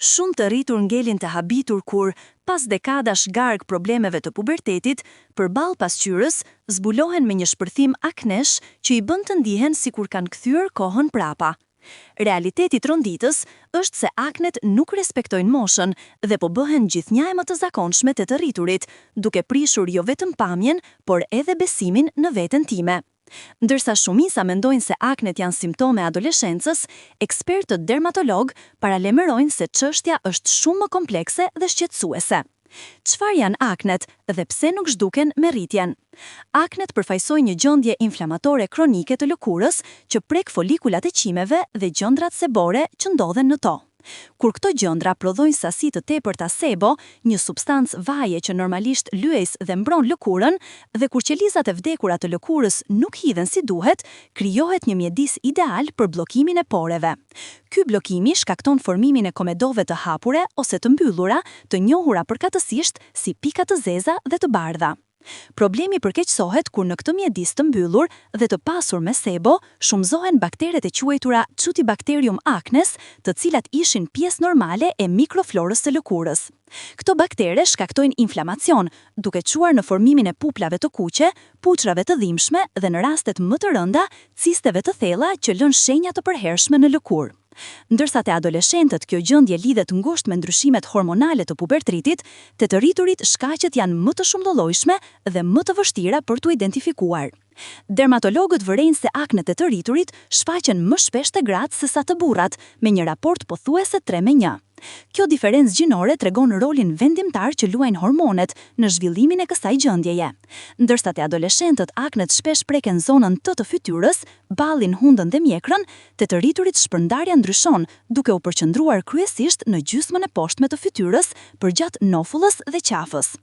Shumë të rritur ngelin të habitur kur, pas dekadash garg problemeve të pubertetit, përballë pasqyrës, zbulohen me një shpërthim aknesh që i bën të ndihen sikur kanë kthyer kohën prapa. Realiteti i tronditës është se aknet nuk respektojnë moshën dhe po bëhen gjithnjë më të zakonshme te të rriturit, duke prishur jo vetëm pamjen, por edhe besimin në veten time. Ndërsa shumica mendojnë se aknet janë simptome adoleshencës, ekspertët dermatolog paralajmërojnë se çështja është shumë më komplekse dhe shqetësuese. Çfarë janë aknet dhe pse nuk zhduken me rritjen? Aknet përfaqësojnë një gjendje inflamatore kronike të lëkurës që prek folikulat e qimeve dhe gjëndrat sebore që ndodhen në to. Kur këto gjëndra prodhojnë sasi të tepërta sebo, një substancë vaje që normalisht lyes dhe mbron lëkurën, dhe kur qelizat e vdekura të lëkurës nuk hidhen si duhet, krijohet një mjedis ideal për bllokimin e poreve. Ky bllokimi shkakton formimin e komedove të hapure ose të mbyllura, të njohura përkatësisht si pika të zeza dhe të bardha. Problemi përkeqësohet kur në këtë mjedis të mbyllur dhe të pasur me sebo, shumëzohen bakteret e quajtura Cutibacterium acnes, të cilat ishin pjesë normale e mikroflorës së lëkurës. Këto baktere shkaktojnë inflamacion, duke çuar në formimin e puplave të kuqe, puçrave të dhimbshme dhe në rastet më të rënda, cisteve të thella që lën shenja të përhershme në lëkurë. Ndërsa te adoleshentët kjo gjendje lidhet ngushtë me ndryshimet hormonale të pubertetit, te të rriturit shkaqet janë më të shumëllojshme dhe më të vështira për t'u identifikuar. Dermatologët vërejnë se aknet e të rriturit shfaqen më shpesh te gratë se sa të burrat, me një raport pothuajse 3:1. Kjo diferencë gjinore tregon rolin vendimtar që luajnë hormonet në zhvillimin e kësaj gjendjeje. Ndërsa te adoleshentët aknet shpesh preken zonën të fytyrës, ballin, hundën dhe mjekrën, te të rriturit shpërndarja ndryshon, duke u përqendruar kryesisht në gjysmën e poshtme të fytyrës, përgjatë nofullës dhe qafës.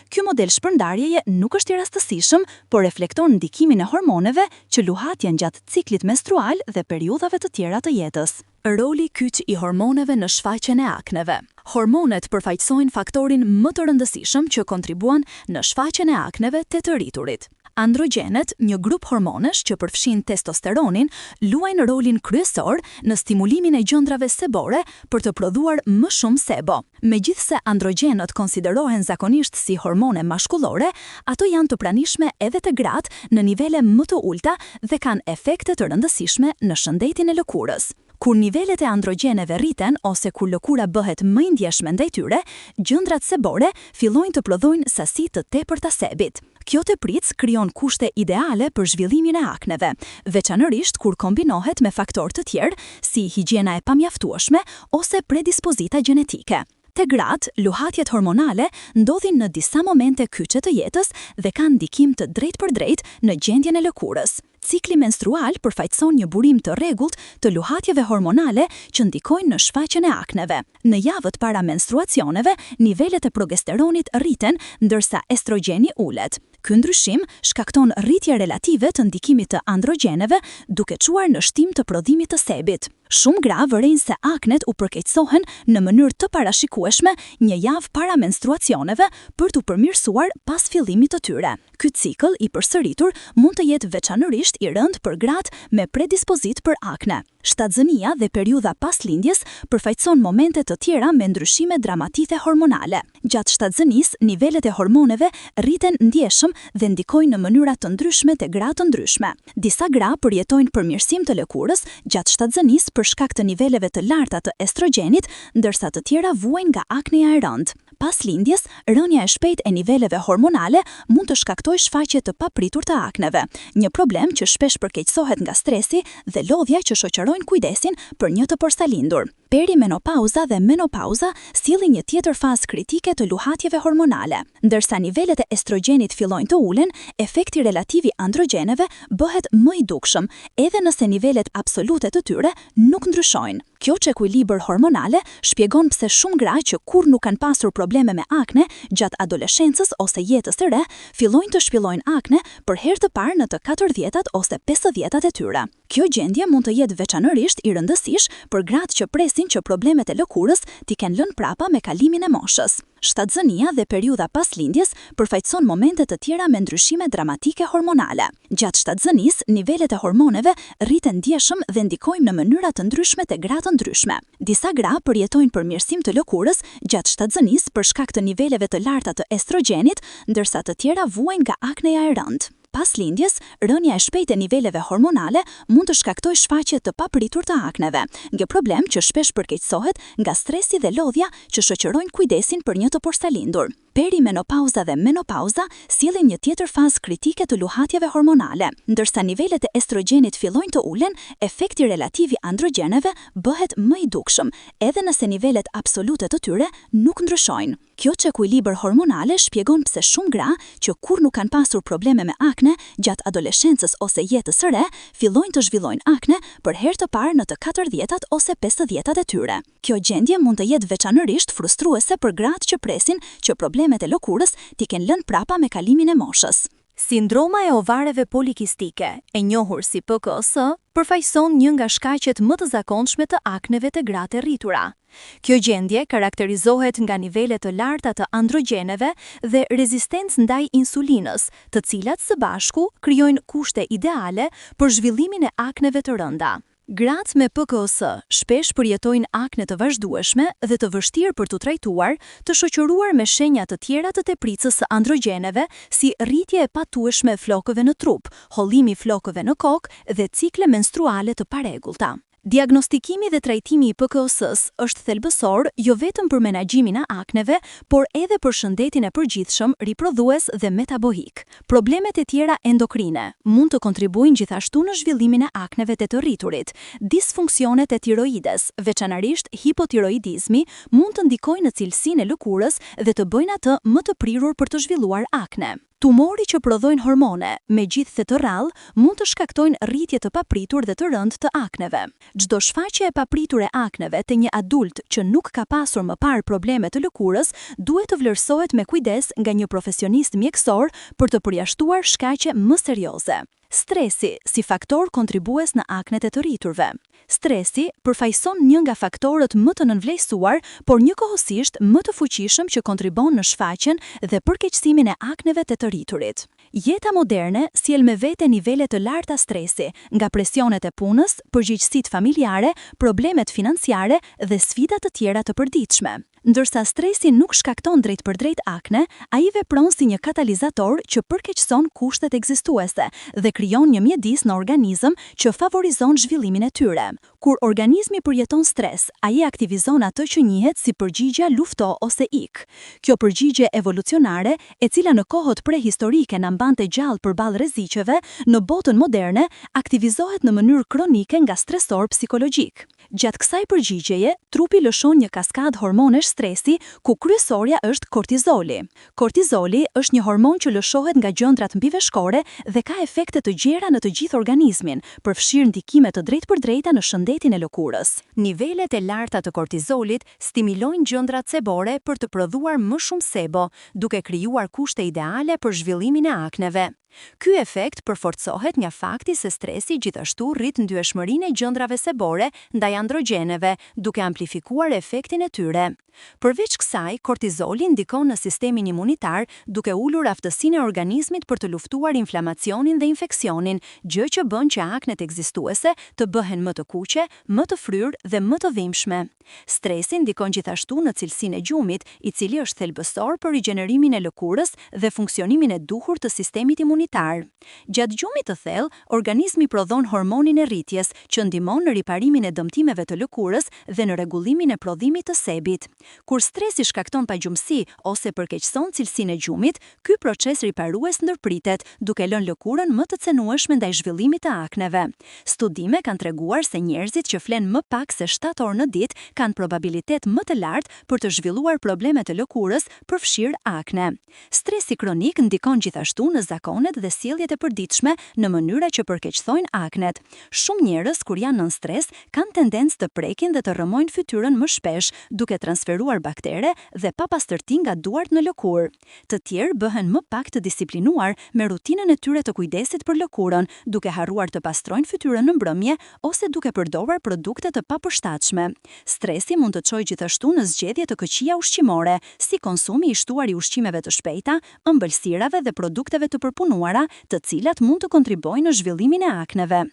Ky model shpërndarjeje nuk është i rastësishëm, por reflekton ndikimin e hormoneve që luhatjen gjatë ciklit menstrual dhe periudhave të tjera të jetës. Roli kyç i hormoneve në shfaqjen e akneve. Hormonet përfaqësojnë faktorin më të rëndësishëm që kontribuan në shfaqjen e akneve te të rriturit. Androgenet, një grup hormonesh që përfshin testosteronin, luajnë rolin kryesor në stimulimin e gjëndrave sebore për të prodhuar më shumë sebo. Megjithse androgenët konsiderohen zakonisht si hormone mashkullore, ato janë të pranishme edhe te gratë në nivele më të ulta dhe kanë efekte të rëndësishme në shëndetin e lëkurës. Kur nivelet e androgeneve rriten ose kur lëkura bëhet më i ndjeshme ndaj tyre, gjëndrat sebore fillojnë të prodhojnë sasi të tepërta sebit. Kjo tepric krijon kushte ideale për zhvillimin e akneve, veçanërisht kur kombinohet me faktorë të tjerë si higjiena e pamjaftueshme ose predispozita gjenetike. Te gratë, luhatjet hormonale ndodhin në disa momente kyçe të jetës dhe kanë ndikim të drejtpërdrejtë në gjendjen e lëkurës. Cikli menstrual përfaqëson një burim të rregullt të luhatjeve hormonale që ndikojnë në shfaqjen e akneve. Në javët para menstruacioneve, nivelet e progesteronit rriten ndërsa estrogeni ulet. Ky ndryshim shkakton rritje relative të ndikimit të androgeneve, duke çuar në shtim të prodhimit të sebit. Shumë gra vërejnë se aknet u përkeqësohen në mënyrë të parashikueshme një javë para menstruacioneve për t'u përmirësuar pas fillimit të tyre. Ky cikël i përsëritur mund të jetë veçanërisht i rëndë për gratë me predispozit për akne. Shtatzënia dhe periudha pas lindjes përfaqëson momente të tjera me ndryshime dramatike hormonale. Gjatë shtatzënisë, nivelet e hormoneve rriten ndjeshëm dhe ndikojnë në mënyra të ndryshme te gra të ndryshme. Disa gra përjetojnë përmirësim të lëkurës gjatë shtatzënisë për shkak të niveleve të larta të estrogenit, ndërsa të tjera vuajnë nga akneja e rëndë. Pas lindjes, rënja e shpejtë e niveleve hormonale mund të shkaktojë shfaqje të papritur të akneve, një problem që shpesh përkeqësohet nga stresi dhe lodhja që shoqërojnë kujdesin për një të porsalindur. Perimenopauza dhe menopauza sillin një tjetër fazë kritike të luhatjeve hormonale. Ndërsa nivelet e estrogenit fillojnë të ulen, efekti relativ i androgeneve bëhet më i dukshëm, edhe nëse nivelet absolute të tyre nuk ndryshojnë. Kjo çekuilibër hormonale shpjegon pse shumë gra që kur nuk kanë pasur probleme me akne gjatë adoleshencës ose jetës së re, fillojnë të shpillojnë akne për herë të parë në të 40-tat ose 50-tat e tyre. Kjo gjendje mund të jetë veçanërisht i rëndësish për gratë që presin që problemet e lëkurës t'i kenë lënë prapa me kalimin e moshës. Shtatzënia dhe periudha pas lindjes përfaqëson momente të tjera me ndryshime dramatike hormonale. Gjatë shtatzënisë, nivelet e hormoneve rriten ndjeshëm dhe ndikojnë në mënyra të ndryshme te gra të ndryshme. Disa gra përjetojnë përmirësim të lëkurës gjatë shtatzënisë për shkak të niveleve të larta të estrogjenit, ndërsa të tjera vuajnë nga akneja e rëndë. Pas lindjes, rënja e shpejtë e niveleve hormonale mund të shkaktojë shfaqje të papritur të akneve, një problem që shpesh përkeqësohet nga stresi dhe lodhja që shoqërojnë kujdesin për një të posalindur. Perimenopauza dhe menopauza sjellin një tjetër fazë kritike të luhatjeve hormonale. Ndërsa nivelet e estrogjenit fillojnë të ulen, efekti relativ i androgjeneve bëhet më i dukshëm, edhe nëse nivelet absolute të tyre nuk ndryshojnë. Kjo çekuilibër hormonale shpjegon pse shumë gra që kur nuk kanë pasur probleme me akne gjatë adoleshencës ose jetës së re, fillojnë të zhvillojnë akne për herë të parë në të 40-tat ose 50-tat e tyre. Kjo gjendje mund të jetë veçanërisht frustruese për gratë që presin që problemet e lëkurës t'i kenë lënë prapa me kalimin e moshës. Sindroma e ovareve polikistike, e njohur si PCOS, përfaqëson një nga shkaqet më të zakonshme të akneve të gratë e rritura. Kjo gjendje karakterizohet nga nivele të larta të androgjeneve dhe rezistencë ndaj insulinës, të cilat së bashku krijojnë kushte ideale për zhvillimin e akneve të rënda. Gratë me PCOS shpesh përjetojnë akne të vazhdueshme dhe të vështirë për t'u trajtuar, të shoqëruar me shenja të tjera të tepritës së androgjeneve, si rritje e patueshme e flokëve në trup, hollimi i flokëve në kokë dhe cikle menstruale të parregullta. Diagnostikimi dhe trajtimi i PCOS-s është thelbësor jo vetëm për menaxhimin e akneve, por edhe për shëndetin e përgjithshëm, riprodhues dhe metabolik. Problemet e tjera endokrine mund të kontribuojnë gjithashtu në zhvillimin e akneve të rriturit. Disfunksionet e tiroides, veçanërisht hipotiroidizmi, mund të ndikojnë në cilësinë e lëkurës dhe të bëjnë atë më të prirur për të zhvilluar akne. Tumori që prodhojnë hormone, megjithatë të rrallë, mund të shkaktojnë rritje të papritur dhe të rëndë të akneve. Çdo shfaqje e papritur e akneve te një adult që nuk ka pasur më parë probleme të lëkurës, duhet të vlerësohet me kujdes nga një profesionist mjekësor për të përjashtuar shkaqe më serioze. Stresi si faktor kontribues në aknet e të rriturve. Stresi përfaqëson një nga faktorët më të nënvlejsuar, por njëkohësisht më të fuqishëm që kontribon në shfaqjen dhe përkeqësimin e akneve të rriturit. Jeta moderne sjell me vete nivele të larta stresi, nga presionet e punës, përgjegjësitë familjare, problemet financiare dhe sfida të tjera të përditshme. Ndërsa stresi nuk shkakton drejt për drejt akne, ai vepron si një katalizator që përkeqëson kushtet ekzistuese dhe krijon një mjedis në organizëm që favorizon zhvillimin e tyre. Kur organizmi përjeton stres, ai aktivizon atë që njihet si përgjigja lufto ose ik. Kjo përgjigje evolucionare, e cila në kohët prehistorike na mbante gjallë përballë rreziqeve, në botën moderne aktivizohet në mënyrë kronike nga stresor psikologjik. Gjatë kësaj përgjigjeje, trupi lëshon një kaskadë hormonesh stresi, ku kryesorja është kortizoli. Kortizoli është një hormon që lëshohet nga gjëndrat mbiveshkore dhe ka efekte të gjera në të gjithë organizmin, përfshirë ndikime të drejtpërdrejta në shëndetin e lëkurës. Nivelet e larta të kortizolit stimulojnë gjëndrat sebore për të prodhuar më shumë sebo, duke krijuar kushte ideale për zhvillimin e akneve. Ky efekt përforcohet nga fakti se stresi gjithashtu rrit ndyeshmërinë e gjëndrave sebore ndaj androgjeneve, duke amplifikuar efektin e tyre. Përveç kësaj, kortizoli ndikon në sistemin imunitar, duke ulur aftësinë e organizmit për të luftuar inflamacionin dhe infeksionin, gjë që bën që aknet ekzistuese të bëhen më të kuqe, më të fryrë dhe më të dhimbshme. Stresi ndikon gjithashtu në cilësinë e gjumit, i cili është thelbësor për rigjenerimin e lëkurës dhe funksionimin e duhur të sistemit imunitar. Gjatë gjumit të thellë, organizmi prodhon hormonin e rritjes, që ndihmon në riparimin e dëmtimeve të lëkurës dhe në rregullimin e prodhimit të sebit. Kur stresi shkakton pagjumësi ose përkeqëson cilësinë e gjumit, ky proces riparues ndërpritet, duke lënë lëkurën më të cenueshme ndaj zhvillimit të akneve. Studime kanë treguar se njerëzit që flen më pak se 7 orë në ditë kanë probabilitet më të lartë për të zhvilluar probleme të lëkurës, përfshirë akne. Stresi kronik ndikon gjithashtu në zakonet dhe sjelljet e përditshme në mënyra që përkeqësojnë aknet. Shumë njerëz kur janë nën stres kanë tendencë të prekin dhe të rrëmojnë fytyrën më shpesh, duke transferuar preferuar baktere dhe papastërti nga duart në lëkurë. Të tjerë bëhen më pak të disiplinuar me rutinën e tyre të kujdesit për lëkurën, duke harruar të pastrojnë fytyrën në mbrëmje ose duke përdoruar produkte të papërshtatshme. Stresi mund të çojë gjithashtu në zgjedhje të këqija ushqimore, si konsumi i shtuar i ushqimeve të shpejta, ëmbëlsirave dhe produkteve të përpunuara, të cilat mund të kontribojnë në zhvillimin e akneve.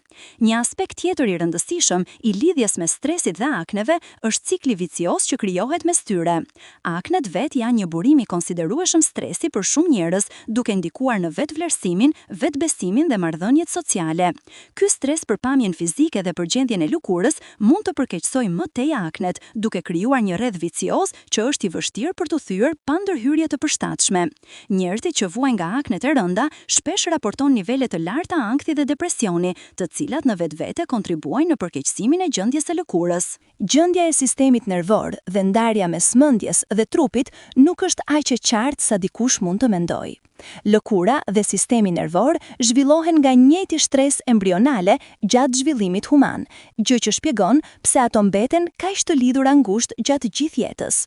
Një aspekt tjetër i rëndësishëm i lidhjes me stresit dhe akneve është cikli vicios që krijohet mes tyre. Aknet vet janë një burim i konsiderueshëm stresi për shumë njerëz, duke ndikuar në vetvlerësimin, vetbesimin dhe marrëdhëniet sociale. Ky stres për pamjen fizike dhe për gjendjen e lëkurës mund të përkeqësojë më tej aknet, duke krijuar një rrjedh vicioz që është i vështirë për të thyer pa ndërhyrje të përshtatshme. Njerëzit që vuajnë nga aknet e rënda shpesh raporton nivele të larta ankthi dhe depresioni, të cilat në vetvete kontribuojnë në përkeqësimin e gjendjes së lëkurës. Gjendja e sistemit nervor dhe ndarja mes mendjes dhe trupit nuk është aq e qartë sa dikush mund të mendojë. Lëkura dhe sistemi nervor zhvillohen nga njëjti stres embrionale gjatë zhvillimit human, gjë që shpjegon pse ato mbeten kaq të lidhura ngushtë gjatë gjithë jetës.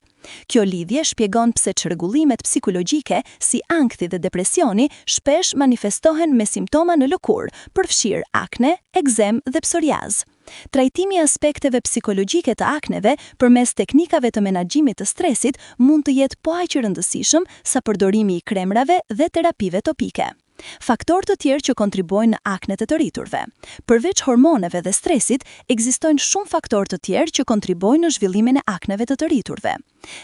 Kjo lidhje shpjegon pse çrregullimet psikologjike si ankthi dhe depresioni shpesh manifestohen me simptoma në lëkurë, përfshirë akne, ekzem dhe psoriaz. Trajtimi i aspekteve psikologjike të akneve përmes teknikave të menaxhimit të stresit mund të jetë po aq i rëndësishëm sa përdorimi i kremrave dhe terapive topike. Faktorë të tjerë që kontribuojnë në aknet e të rriturve. Përveç hormoneve dhe stresit, ekzistojnë shumë faktorë të tjerë që kontribuojnë në zhvillimin e akneve të rriturve.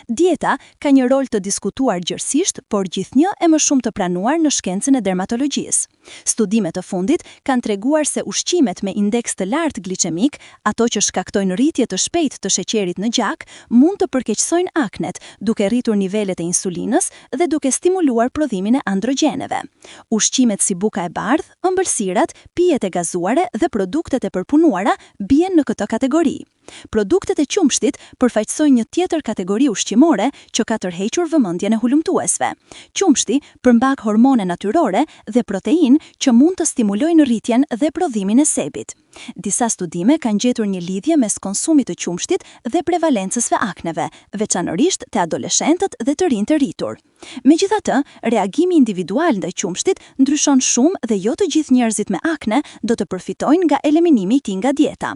Dieta ka një rol të diskutuar gjërësisht, por gjithnjë e më shumë të pranuar në shkencën e dermatologjisë. Studimet të fundit kanë treguar se ushqimet me indeks të lartë glicemik, ato që shkaktojnë rritje të shpejtë të sheqerit në gjak, mund të përkeqësojnë aknet, duke rritur nivelet e insulinës dhe duke stimuluar prodhimin e androgjeneve. Ushqimet si buka e bardhë, ëmbëlsirat, pijet e gazuare dhe produktet e përpunuara bien në këtë kategori. Produktet e qumshtit përfaqësojnë një tjetër kategori ushqimore që ka tërhequr vëmendjen e hulumtuesve. Qumshti përmbak hormone natyrore dhe proteinë që mund të stimulojnë rritjen dhe prodhimin e sebit. Disa studime kanë gjetur një lidhje mes konsumit të qumshtit dhe prevalencës së akneve, veçanërisht te adoleshentët dhe të rinj të rritur. Megjithatë, reagimi individual ndaj qumshtit ndryshon shumë dhe jo të gjithë njerëzit me akne do të përfitojnë nga eliminimi i tij nga dieta.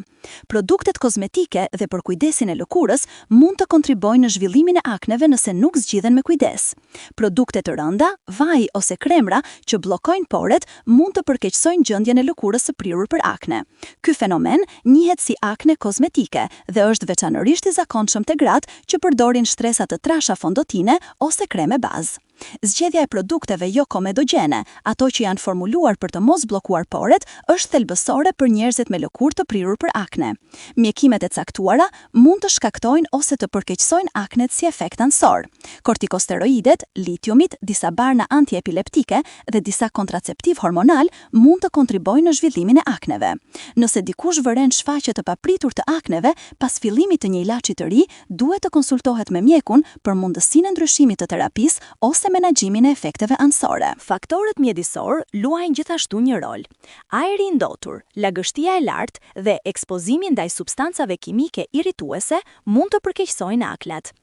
Produktet kozmetike dhe për kujdesin e lëkurës mund të kontribuojnë në zhvillimin e akneve nëse nuk zgjidhen me kujdes. Produkte të rënda, vaj ose kremra që bllokojnë poret mund të përkeqësojnë gjendjen e lëkurës së prirur për akne. Ky fenomen njihet si akne kozmetike dhe është veçanërisht i zakonshëm te gratë që përdorin shtresa të trasha fondotine ose kreme bazë. Zgjedhja e produkteve jo komedogjene, ato që janë formuluar për të mos bllokuar poret, është thelbësore për njerëzit me lëkurë të prirur për akne. Mjekimet e caktuara mund të shkaktojnë ose të përkeqësojnë aknet si efekt ansor. Kortikosteroidet, litiumit, disa barna antiepileptike dhe disa kontraceptiv hormonal mund të kontribojnë në zhvillimin e akneve. Nëse dikush vëren shfaqje të papritur të akneve pas fillimit të një ilaçi të ri, duhet të konsultohet me mjekun për mundësinë e ndryshimit të terapisë ose menaxhimin e efekteve ansore. Faktorët mjedisor luajnë gjithashtu një rol. Ajri i ndotur, lagështia e lartë dhe ekspozimi ndaj substancave kimike irrituese mund të përkeqësojnë aknet.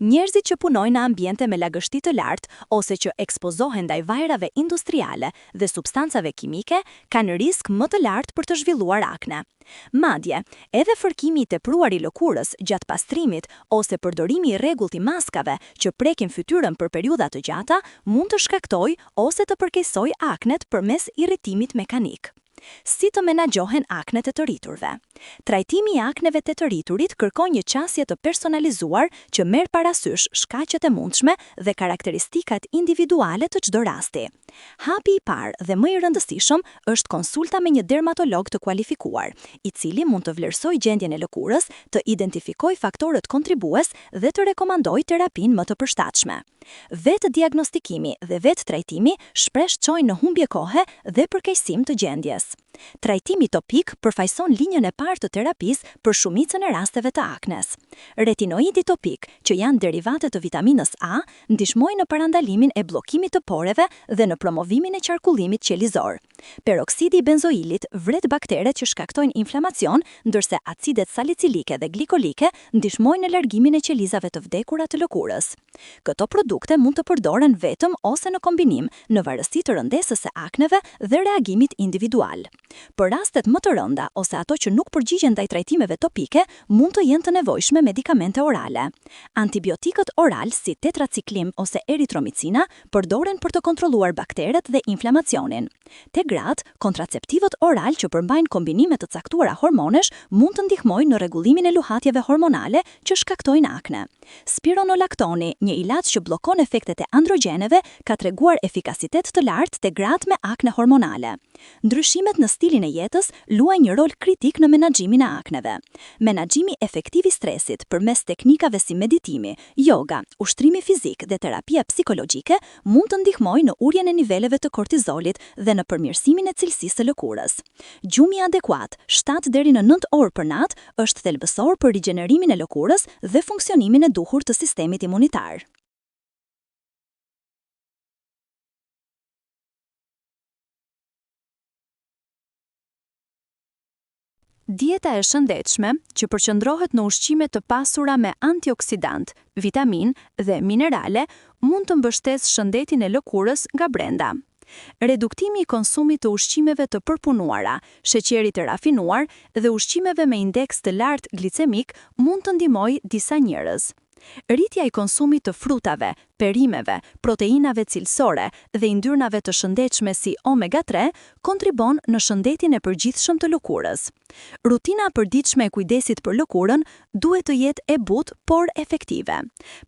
Njerëzit që punojnë në ambiente me lagështi të lartë ose që ekspozohen ndaj vajrave industriale dhe substancave kimike kanë risk më të lartë për të zhvilluar akne. Madje, edhe fërkimi i tepruar i lëkurës gjatë pastrimit ose përdorimi i rregullt i maskave që prekin fytyrën për periudha të gjata mund të shkaktojë ose të përkeqësojë aknet përmes irritimit mekanik. Si të menaxhohen aknet e të rriturve? Trajtimi i akneve të të rriturit kërkon një qasje të personalizuar që merr parasysh shkaqet e mundshme dhe karakteristikat individuale të çdo rasti. Hapi i parë dhe më i rëndësishëm është konsulta me një dermatolog të kualifikuar, i cili mund të vlerësojë gjendjen e lëkurës, të identifikojë faktorët kontribues dhe të rekomandojë terapinë më të përshtatshme. Vetë diagnostikimi dhe vetë trajtimi shpesh çojnë në humbje kohe dhe përkeqësim të gjendjes. Trajtimi topik përfaqëson linjën e parë të terapisë për shumicën e rasteve të aknes. Retinoidi topik, që janë derivate të vitaminës A, ndihmojnë në parandalimin e bllokimit të poreve dhe në promovimin e qarkullimit qelizor. Peroksidi i benzoilit vret bakteret që shkaktojnë inflamacion, ndërsa acidet salicilike dhe glikolike ndihmojnë në largimin e qelizave të vdekura të lëkurës. Këto produkte mund të përdoren vetëm ose në kombinim, në varësi të rëndesës së akneve dhe reagimit individual. Për rastet më të rënda ose ato që nuk përgjigjen ndaj trajtimeve topike, mund të jenë të nevojshme medikamente orale. Antibiotikët oral si tetraciklim ose eritromicina përdoren për të kontrolluar bakteret dhe inflamacionin. Te gratë, kontraceptivët oral që përmbajnë kombinime të caktuara hormonesh mund të ndihmojnë në rregullimin e luhatjeve hormonale që shkaktojnë akne. Spironolaktoni, një ilaç që bllokon efektet e androgjeneve, ka treguar efikasitet të lartë te gratë me akne hormonale. Ndryshimet në stilin e jetës luajnë një rol kritik në menaxhimin e akneve. Menaxhimi efektiv i stresit përmes teknikave si meditimi, yoga, ushtrimi fizik dhe terapia psikologjike mund të ndihmojnë në urjen e niveleve të kortizolit dhe në përmirësimin e cilësisë së lëkurës. Gjumi adekuat, 7 deri në 9 orë për natë, është thelbësor për rigjenerimin e lëkurës dhe funksionimin e duhur të sistemit imunitar. Dieta e shëndetshme, që përqendrohet në ushqime të pasura me antioksidant, vitamin dhe minerale, mund të mbështesë shëndetin e lëkurës nga brenda. Reduktimi i konsumit të ushqimeve të përpunuara, sheqerit të rafinuar dhe ushqimeve me indeks të lartë glicemik mund të ndihmojë disa njerëz. Rritja i konsumit të frutave, perimeve, proteinave cilësore dhe yndyrnave të shëndetshme si omega-3 kontribon në shëndetin e përgjithshëm të lëkurës. Rutina e përditshme e kujdesit për lëkurën duhet të jetë e butë por efektive.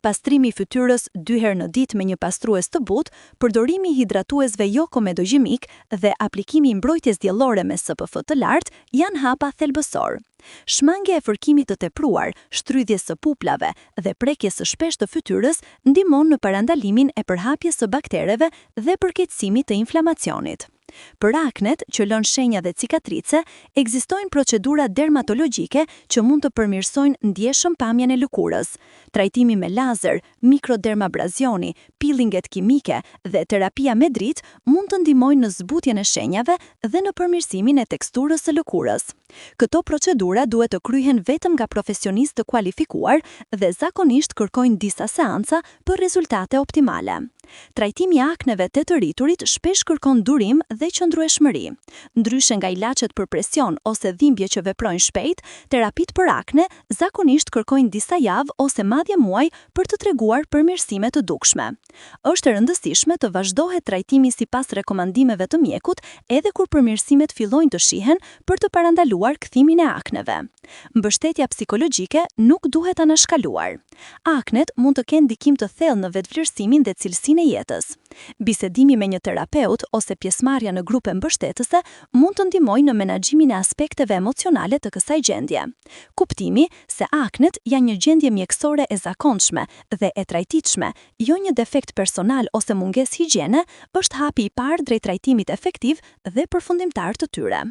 Pastrimi i fytyrës 2 herë në ditë me një pastrues të butë, përdorimi i hidratuesve jo komedogjimik dhe aplikimi i mbrojtjes diellore me SPF të lartë janë hapa thelbësor. Shmangja e fërkimit të tepruar, shtrydhjes së puplave dhe prekjes së shpeshtë të fytyrës ndihmon në parandalimin e përhapjes së baktereve dhe përkeqësimit të inflamacionit. Për aknet, që lën shenja dhe cikatrice, ekzistojnë procedura dermatologjike që mund të përmirësojnë ndjeshëm pamjen e lëkurës. Trajtimi me lazer, mikrodermabrazioni, peelinget kimike dhe terapia me dritë mund të ndihmojnë në zbutjen e shenjave dhe në përmirësimin e teksturës së lëkurës. Këto procedura duhet të kryhen vetëm nga profesionistë të kualifikuar dhe zakonisht kërkojnë disa seanca për rezultate optimale. Trajtimi i akneve të të rriturit shpesh kërkon durim dhe qëndrueshmëri. Ndryshe nga ilaçet për presion ose dhimbje që veprojnë shpejt, terapitë për akne zakonisht kërkojnë disa javë ose madje muaj për të treguar përmirësime të dukshme. Është e rëndësishme të vazhdohet trajtimi sipas rekomandimeve të mjekut edhe kur përmirësimet fillojnë të shihen për të parandaluar kthimin e akneve. Mbështetja psikologjike nuk duhet anashkaluar. Aknet mund të kenë ndikim të thellë në vetvlerësimin dhe cilësinë e jetës. Bisedimi me një terapeut ose pjesëmarrja në grupe mbështetëse mund të ndihmojë në menaxhimin e aspekteve emocionale të kësaj gjendje. Kuptimi se aknet janë një gjendje mjekësore e zakonshme dhe e trajtitshme, jo një defekt personal ose mungesë higjiene, është hapi i parë drejt trajtimit efektiv dhe përfundimtar të tyre.